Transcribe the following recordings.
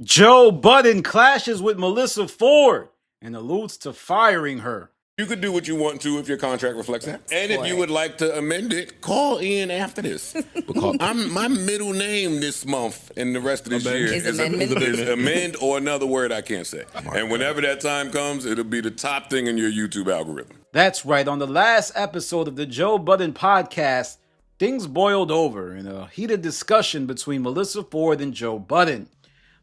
Joe Budden clashes with Melyssa Ford and alludes to firing her. You could do what you want to if your contract reflects that. And if you would like to amend it, call in after this. Because my middle name this month and the rest of this year is amend or another word I can't say. And whenever that time comes, it'll be the top thing in your YouTube algorithm. That's right. On the last episode of the Joe Budden podcast, things boiled over in a heated discussion between Melyssa Ford and Joe Budden.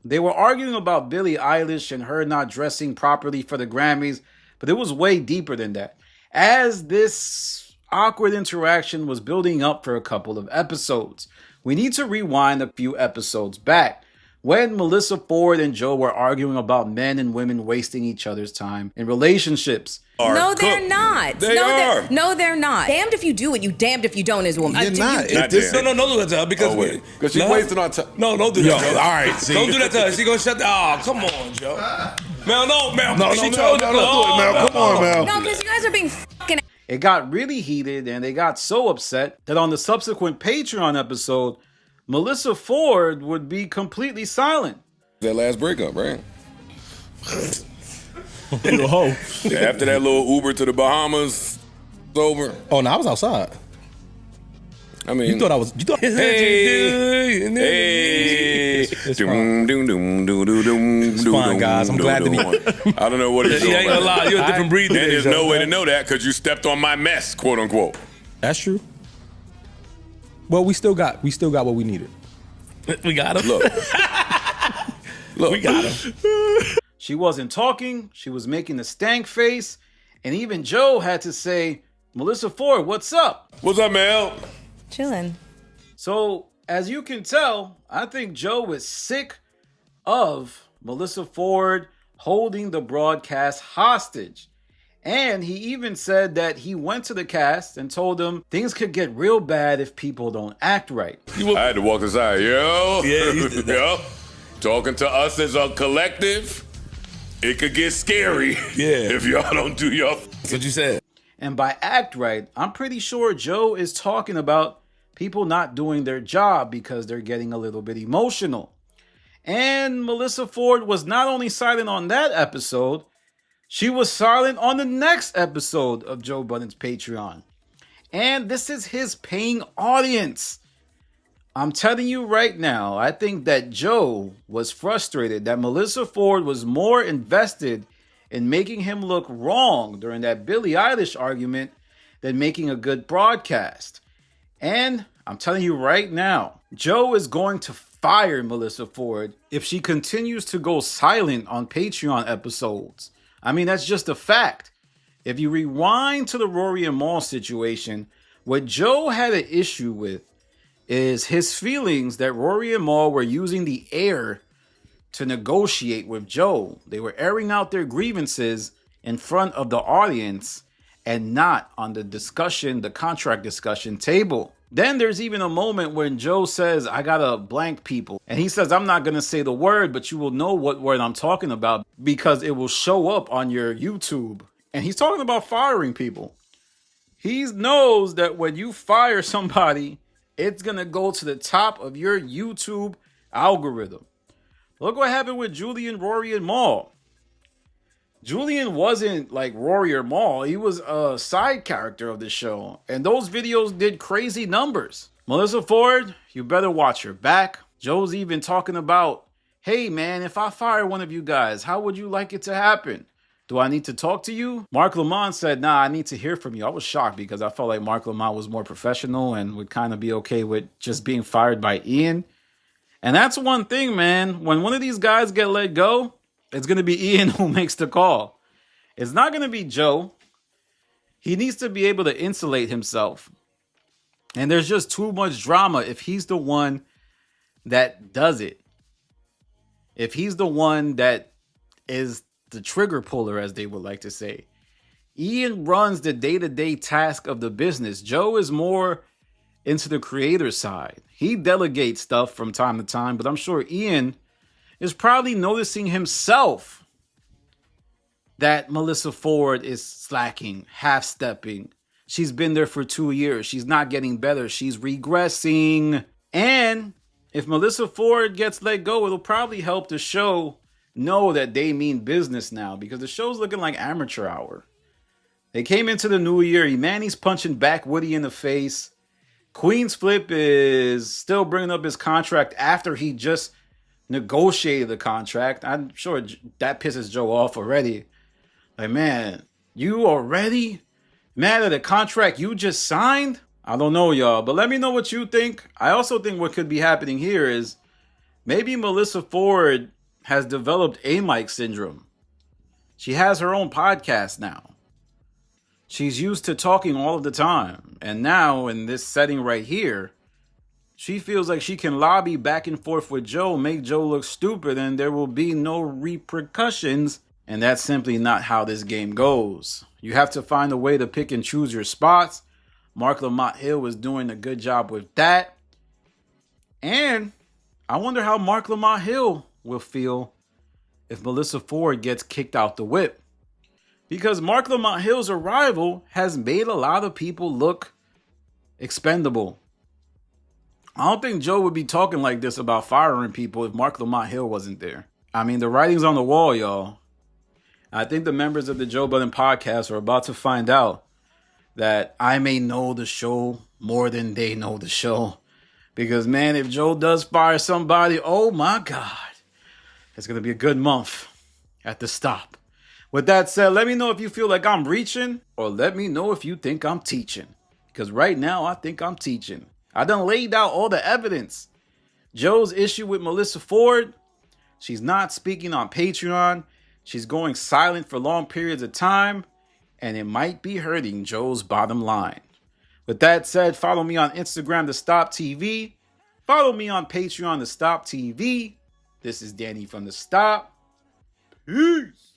They were arguing about Billie Eilish and her not dressing properly for the Grammys, but it was way deeper than that. As this awkward interaction was building up for a couple of episodes, we need to rewind a few episodes back when Melyssa Ford and Joe were arguing about men and women wasting each other's time in relationships. No, they're not. They are. No, they're not. Damned if you do it, you damned if you don't as a woman. You're not. Not damned. No, don't do that to her because Because she's wasting our time. No, don't do that to her. All right, see. Don't do that to her. She gonna shut the. Oh, come on, Joe. Mel, no, Mel. No, she no, told no, you. don't do it, Mel. Come on, Mel. No, because you guys are being fucking. It got really heated and they got so upset that on the subsequent Patreon episode, Melyssa Ford would be completely silent. That last breakup, right? You a hoe. Yeah, after that little Uber to the Bahamas, it's over. Oh, no, I was outside. I mean, You thought I was. You thought. Hey, It's fine. It's fine, guys. I'm glad to be. I don't know what it's You ain't gonna lie. You're a different breed. And today, there's Joe. no way to know that because you stepped on my mess, quote unquote. That's true. Well, we still got what we needed. We got him. Look, We got him. She wasn't talking, she was making a stank face, and even Joe had to say, Melyssa Ford, what's up? What's up, Mel? Chilling. So, as you can tell, I think Joe is sick of Melyssa Ford holding the broadcast hostage. And he even said that he went to the cast and told them things could get real bad if people don't act right. I had to walk aside. Yo. Yeah, you did that. Yo. Talking to us as a collective, it could get scary. Yeah. If y'all don't do your. That's what you said. And by act right, I'm pretty sure Joe is talking about people not doing their job because they're getting a little bit emotional. And Melyssa Ford was not only silent on that episode, she was silent on the next episode of Joe Budden's Patreon. And this is his paying audience. I'm telling you right now, I think that Joe was frustrated that Melyssa Ford was more invested in making him look wrong during that Billie Eilish argument than making a good broadcast. And I'm telling you right now, Joe is going to fire Melyssa Ford if she continues to go silent on Patreon episodes. I mean, that's just a fact. If you rewind to the Rory and Mal situation, what Joe had an issue with is his feelings that Rory and Mal were using the air to negotiate with Joe. They were airing out their grievances in front of the audience and not on the contract discussion table. Then there's even a moment when Joe says, I gotta blank people. And he says, I'm not gonna say the word, but you will know what word I'm talking about because it will show up on your YouTube. And he's talking about firing people. He knows that when you fire somebody, it's gonna go to the top of your YouTube algorithm. Look what happened with Julian, Rory, and Mal. Julian wasn't like Rory or Mal. He was a side character of the show. And those videos did crazy numbers. Melyssa Ford, you better watch your back. Joe's even talking about, hey man, if I fire one of you guys, how would you like it to happen? Do I need to talk to you? Mark Lamont said, nah, I need to hear from you. I was shocked because I felt like Mark Lamont was more professional and would kind of be okay with just being fired by Ian. And that's one thing, man. When one of these guys get let go, it's going to be Ian who makes the call. It's not going to be Joe. He needs to be able to insulate himself. And there's just too much drama if he's the one that does it. If he's the one that is the trigger puller, as they would like to say. Ian runs the day-to-day task of the business. Joe is more into the creator side. He delegates stuff from time to time, but I'm sure Ian is probably noticing himself that Melyssa Ford is slacking, half-stepping. She's been there for 2 years. She's not getting better. She's regressing. And if Melyssa Ford gets let go, it'll probably help the show know that they mean business now, because the show's looking like amateur hour. They came into the new year. Imani's punching back Woody in the face. Queen's Flip is still bringing up his contract after he just negotiated the contract. I'm sure that pisses Joe off already. Like, man, you already mad at a contract you just signed? I don't know, y'all, but let me know what you think. I also think what could be happening here is maybe Melyssa Ford has developed A-Mike syndrome. She has her own podcast now. She's used to talking all of the time. And now in this setting right here, she feels like she can lobby back and forth with Joe, make Joe look stupid, and there will be no repercussions. And that's simply not how this game goes. You have to find a way to pick and choose your spots. Mark Lamont Hill was doing a good job with that. And I wonder how Mark Lamont Hill will feel if Melyssa Ford gets kicked out the whip. Because Mark Lamont Hill's arrival has made a lot of people look expendable. I don't think Joe would be talking like this about firing people if Mark Lamont Hill wasn't there. I mean, the writing's on the wall, y'all. I think the members of the Joe Budden podcast are about to find out that I may know the show more than they know the show. Because, man, if Joe does fire somebody, oh my God, it's going to be a good month at the stop. With that said, let me know if you feel like I'm reaching, or let me know if you think I'm teaching. Because right now, I think I'm teaching. I done laid out all the evidence. Joe's issue with Melyssa Ford, she's not speaking on Patreon. She's going silent for long periods of time, and it might be hurting Joe's bottom line. With that said, follow me on Instagram to Stop TV. Follow me on Patreon to Stop TV. This is Danny from The Stop. Peace.